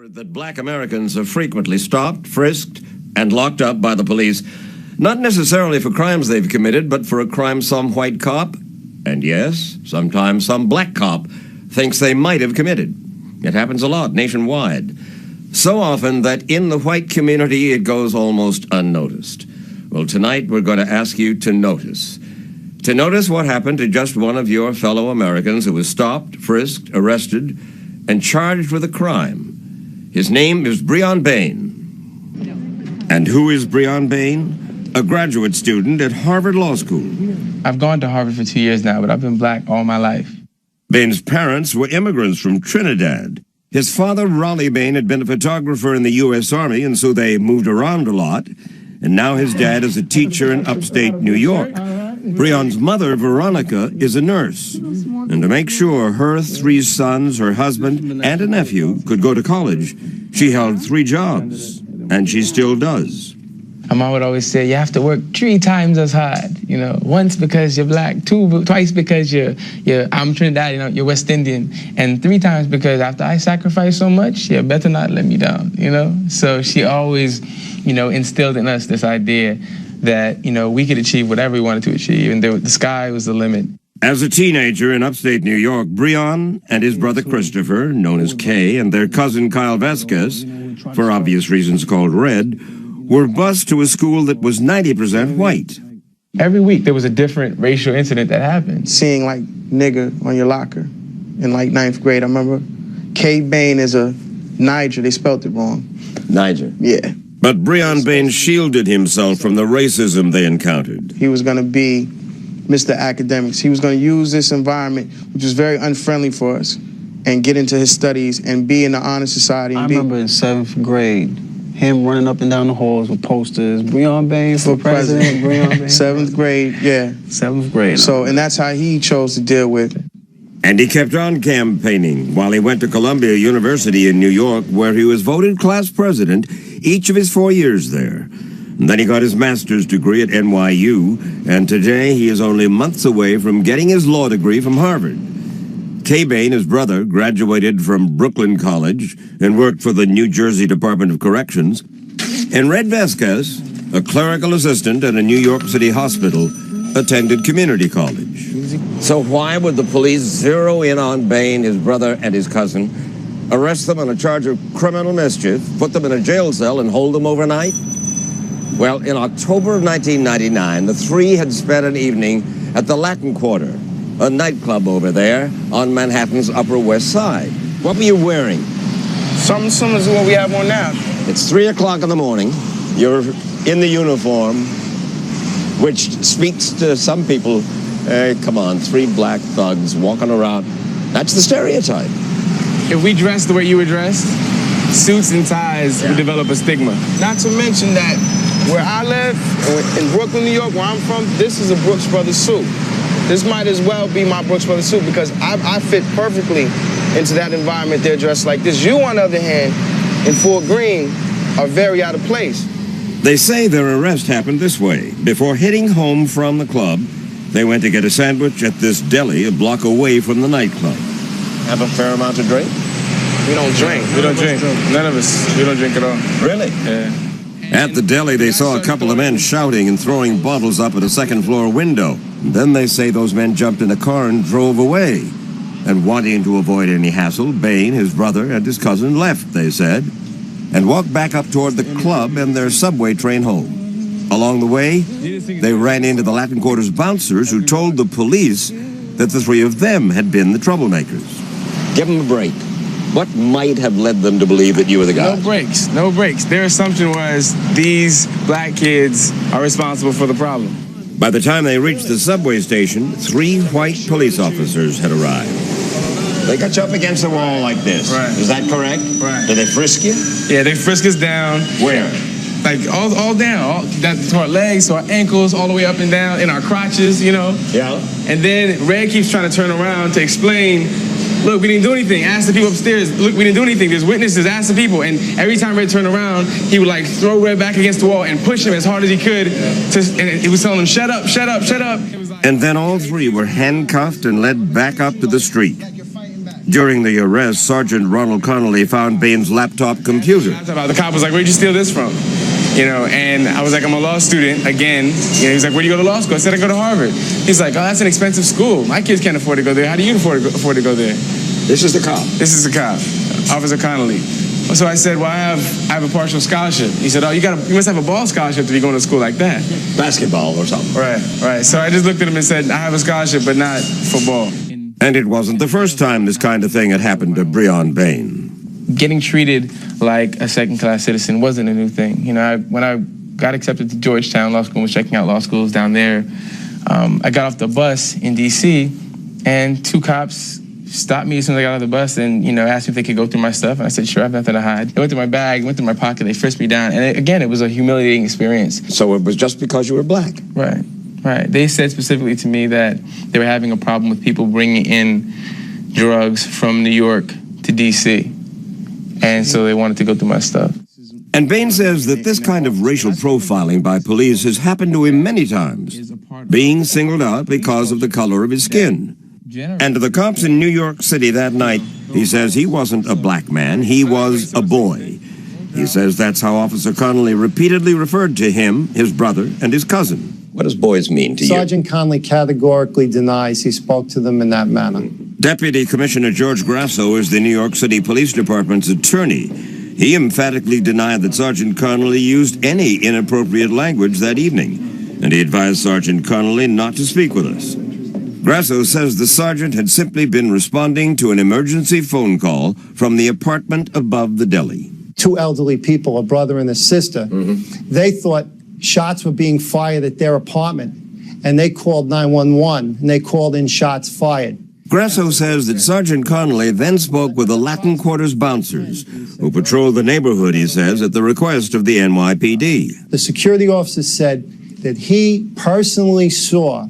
secret that black Americans are frequently stopped, frisked, and locked up by the police, not necessarily for crimes they've committed, but for a crime some white cop, and yes, sometimes some black cop, thinks they might have committed. It happens a lot nationwide. So often that in the white community it goes almost unnoticed. Well, tonight we're going to ask you to notice. To notice what happened to just one of your fellow Americans who was stopped, frisked, arrested, and charged with a crime. His name is Bryonn Bain. And who is Bryonn Bain? A graduate student at Harvard Law School. I've gone to Harvard for 2 years now, but I've been black all my life. Bain's parents were immigrants from Trinidad. His father, Raleigh Bain, had been a photographer in the U.S. Army, and so they moved around a lot. And now his dad is a teacher in upstate New York. Bryonn's mother, Veronica, is a nurse. And to make sure her 3 sons, her husband, and a nephew could go to college, she held 3 jobs. And she still does. My mom would always say, you have to work 3 times as hard. You know, once because you're black, twice because I'm Trinidad, you're West Indian, and 3 times because after I sacrifice so much, you better not let me down, So she always, instilled in us this idea that, we could achieve whatever we wanted to achieve, and the sky was the limit. As a teenager in upstate New York, Bryonn and his brother Christopher, known as Kay, and their cousin Kyle Vasquez, for obvious reasons called Red, were bused to a school that was 90% white. Every week there was a different racial incident that happened. Seeing like nigger on your locker in like 9th grade, I remember K. Bain is a Niger, they spelled it wrong. Niger? Yeah. But Bryonn Bain shielded himself from the racism they encountered. He was gonna be Mr. Academics. He was gonna use this environment, which was very unfriendly for us, and get into his studies and be in the honor society. I remember in 7th grade, him running up and down the halls with posters, Bryonn Bain for president, Bryonn Bain. 7th grade, yeah. 7th grade. So, and that's how he chose to deal with it. And he kept on campaigning while he went to Columbia University in New York, where he was voted class president each of his 4 years there. And then he got his master's degree at NYU, and today he is only months away from getting his law degree from Harvard. K. Bain, his brother, graduated from Brooklyn College and worked for the New Jersey Department of Corrections. And Red Vasquez, a clerical assistant at a New York City hospital, attended community college. So why would the police zero in on Bain, his brother, and his cousin, arrest them on a charge of criminal mischief, put them in a jail cell, and hold them overnight? Well, in October of 1999, the 3 had spent an evening at the Latin Quarter, a nightclub over there on Manhattan's Upper West Side. What were you wearing? Something similar to what we have on now. It's 3 o'clock in the morning. You're in the uniform, which speaks to some people. Come on, 3 black thugs walking around. That's the stereotype. If we dressed the way you were dressed, suits and ties would develop a stigma. Not to mention that where I live, in Brooklyn, New York, where I'm from, this is a Brooks Brothers suit. This might as well be my Brooks Brothers suit because I fit perfectly into that environment. They're dressed like this. You, on the other hand, in full green, are very out of place. They say their arrest happened this way. Before heading home from the club, they went to get a sandwich at this deli a block away from the nightclub. Have a fair amount to drink? We don't drink. We don't drink. None of us. We don't drink at all. Really? Yeah. At the deli, they saw a couple of men shouting and throwing bottles up at a second-floor window. And then they say those men jumped in a car and drove away. And wanting to avoid any hassle, Bain, his brother, and his cousin left, they said, and walked back up toward the club and their subway train home. Along the way, they ran into the Latin Quarter's bouncers who told the police that the 3 of them had been the troublemakers. Give them a break. What might have led them to believe that you were the guy? No breaks. Their assumption was these black kids are responsible for the problem. By the time they reached the subway station, 3 white police officers had arrived. They got you up against the wall like this. Right. Is that correct? Right. Did they frisk you? Yeah, they frisk us down. Where? Like all down, to our legs, to our ankles, all the way up and down, in our crotches, Yeah. And then Red keeps trying to turn around to explain, look, we didn't do anything. Ask the people upstairs. Look, we didn't do anything. There's witnesses. Ask the people. And every time Red turned around, he would like throw Red back against the wall and push him as hard as he could. And he was telling him, shut up, shut up, shut up. And then all 3 were handcuffed and led back up to the street. During the arrest, Sergeant Ronald Connolly found Bain's laptop computer. The cop was like, where'd you steal this from? You know, and I was like, I'm a law student, again. You know, he's like, where do you go to law school? I said, I go to Harvard. He's like, oh, that's an expensive school. My kids can't afford to go there. How do you afford to go there? This is the cop. This is the cop, Officer Connolly. So I said, well, I have a partial scholarship. He said, oh, you must have a ball scholarship to be going to school like that. Basketball or something. Right. So I just looked at him and said, I have a scholarship, but not for ball. And it wasn't the first time this kind of thing had happened to Bryonn Bain. Getting treated like a second-class citizen wasn't a new thing. You know, when I got accepted to Georgetown Law School and was checking out law schools down there, I got off the bus in D.C., and two cops stopped me as soon as I got out of the bus and, you know, asked me if they could go through my stuff. And I said, sure, I have nothing to hide. They went through my bag, went through my pocket, they frisked me down. And again, it was a humiliating experience. So it was just because you were black? Right. They said specifically to me that they were having a problem with people bringing in drugs from New York to D.C., and so they wanted to go through my stuff. And Bain says that this kind of racial profiling by police has happened to him many times, being singled out because of the color of his skin. And to the cops in New York City that night, he says he wasn't a black man, he was a boy. He says that's how Officer Connolly repeatedly referred to him, his brother, and his cousin. What does boys mean to you? Sergeant Connolly categorically denies he spoke to them in that manner. Deputy Commissioner George Grasso is the New York City Police Department's attorney. He emphatically denied that Sergeant Connolly used any inappropriate language that evening, and he advised Sergeant Connolly not to speak with us. Grasso says the sergeant had simply been responding to an emergency phone call from the apartment above the deli. Two elderly people, a brother and a sister, they thought shots were being fired at their apartment, and they called 911, and they called in shots fired. Grasso says that Sergeant Connolly then spoke with the Latin Quarters bouncers, who patrolled the neighborhood, he says, at the request of the NYPD. The security officer said that he personally saw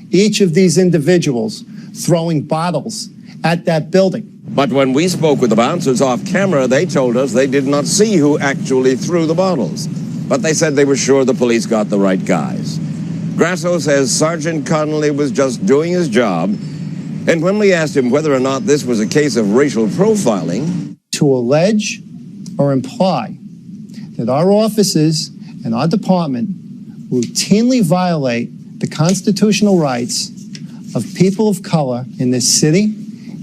each of these individuals throwing bottles at that building. But when we spoke with the bouncers off camera, they told us they did not see who actually threw the bottles. But they said they were sure the police got the right guys. Grasso says Sergeant Connolly was just doing his job. And when we asked him whether or not this was a case of racial profiling, to allege or imply that our officers and our department routinely violate the constitutional rights of people of color in this city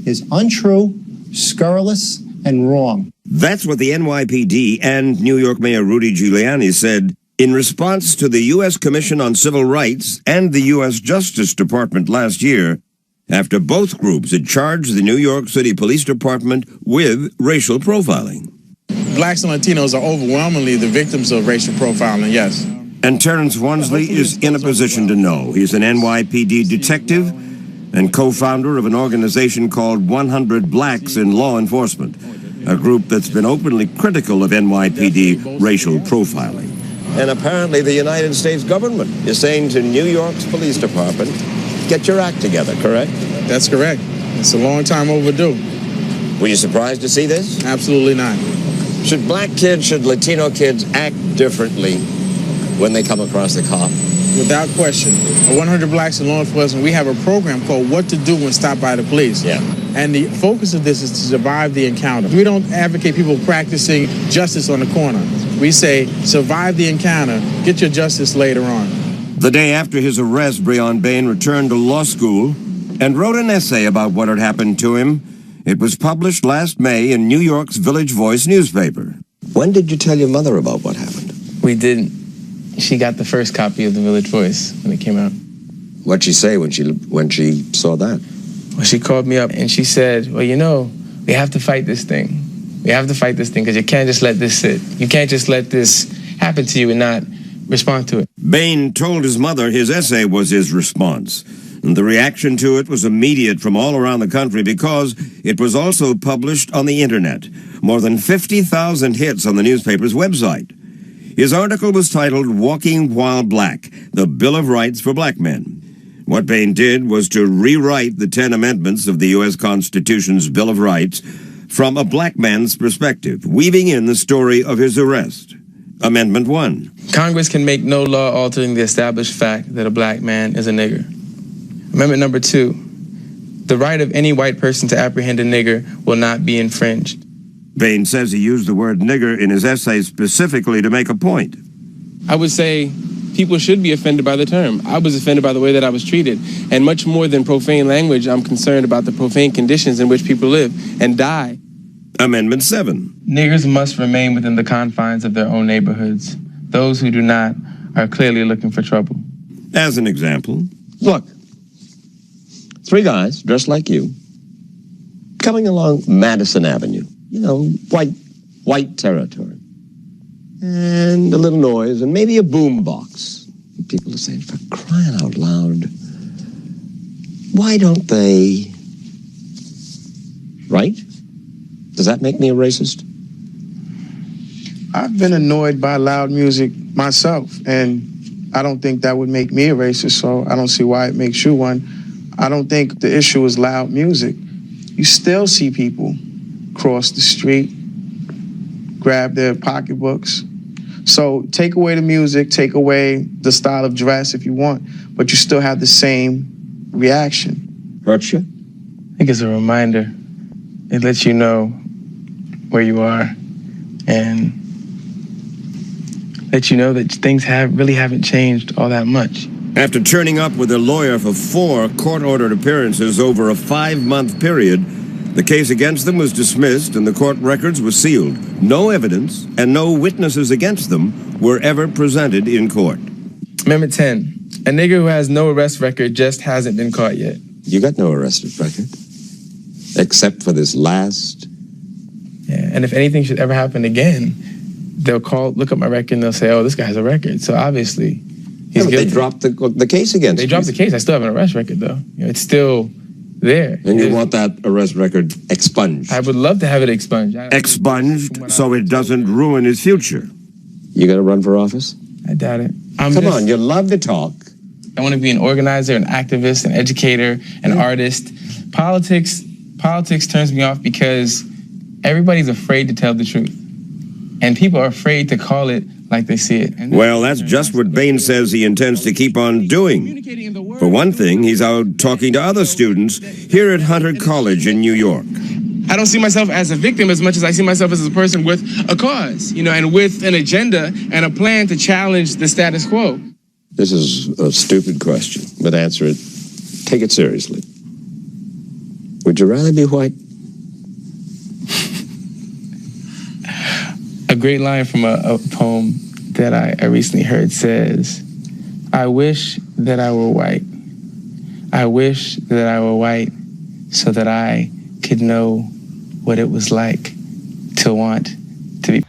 is untrue, scurrilous, and wrong. That's what the NYPD and New York Mayor Rudy Giuliani said in response to the U.S. Commission on Civil Rights and the U.S. Justice Department last year, after both groups had charged the New York City Police Department with racial profiling. Blacks and Latinos are overwhelmingly the victims of racial profiling, yes. And Terrence Wansley is in a position to know. He's an NYPD detective and co-founder of an organization called 100 Blacks in Law Enforcement, a group that's been openly critical of NYPD racial profiling. and apparently the United States government is saying to New York's police department, get your act together, correct? That's correct. It's a long time overdue. Were you surprised to see this? Absolutely not. Should black kids, should Latino kids act differently when they come across the cop? Without question. At 100 Blacks in Law Enforcement, we have a program called What to Do When Stopped by the Police. Yeah. And the focus of this is to survive the encounter. We don't advocate people practicing justice on the corner. We say, survive the encounter, get your justice later on. The day after his arrest, Bryonn Bain returned to law school and wrote an essay about what had happened to him. It was published last May in New York's Village Voice newspaper. When did you tell your mother about what happened? We didn't. She got the first copy of the Village Voice when it came out. What'd she say when she saw that? Well, she called me up and she said, well, you know, we have to fight this thing. We have to fight this thing because you can't just let this sit. You can't just let this happen to you and not respond to it. Bain told his mother his essay was his response. And the reaction to it was immediate from all around the country because it was also published on the internet. More than 50,000 hits on the newspaper's website. His article was titled Walking While Black, the Bill of Rights for Black Men. What Bain did was to rewrite the 10 amendments of the U.S. Constitution's Bill of Rights from a black man's perspective, weaving in the story of his arrest. Amendment 1. Congress can make no law altering the established fact that a black man is a nigger. Amendment number 2. The right of any white person to apprehend a nigger will not be infringed. Bain says he used the word nigger in his essay specifically to make a point. I would say people should be offended by the term. I was offended by the way that I was treated. And much more than profane language, I'm concerned about the profane conditions in which people live and die. Amendment 7. Niggers must remain within the confines of their own neighborhoods. Those who do not are clearly looking for trouble. As an example, Look, 3 guys dressed like you, coming along Madison Avenue, you know, white territory. And a little noise, and maybe a boom box. And people are saying, for crying out loud, why don't they? Right? Does that make me a racist? I've been annoyed by loud music myself, and I don't think that would make me a racist, so I don't see why it makes you one. I don't think the issue is loud music. You still see people cross the street, grab their pocketbooks. So take away the music, take away the style of dress if you want, but you still have the same reaction. Hurt you? I think it's a reminder. It lets you know where you are and lets you know that things really haven't changed all that much. after turning up with a lawyer for 4 court-ordered appearances over a 5-month period, the case against them was dismissed and the court records were sealed. No evidence and no witnesses against them were ever presented in court. Amendment 10. A nigger who has no arrest record just hasn't been caught yet. You got no arrest record, except for this last. Yeah, and if anything should ever happen again, they'll look up my record and they'll say, oh, this guy has a record. So obviously, he's guilty. They dropped the case against you. They dropped the case. I still have an arrest record, though. You know, it's still there. And you want that arrest record expunged? I would love to have it expunged. Expunged so it doesn't ruin his future. You gonna run for office? I doubt it. Come on, you love to talk. I want to be an organizer, an activist, an educator, an artist. Politics turns me off because everybody's afraid to tell the truth. And people are afraid to call it like they see it. Well, that's just what Bain says he intends to keep on doing. For one thing, he's out talking to other students here at Hunter College in New York. I don't see myself as a victim as much as I see myself as a person with a cause, and with an agenda and a plan to challenge the status quo. This is a stupid question, but answer it. Take it seriously. Would you rather be white? A great line from a poem that I recently heard says, I wish that I were white. I wish that I were white so that I could know what it was like to want to be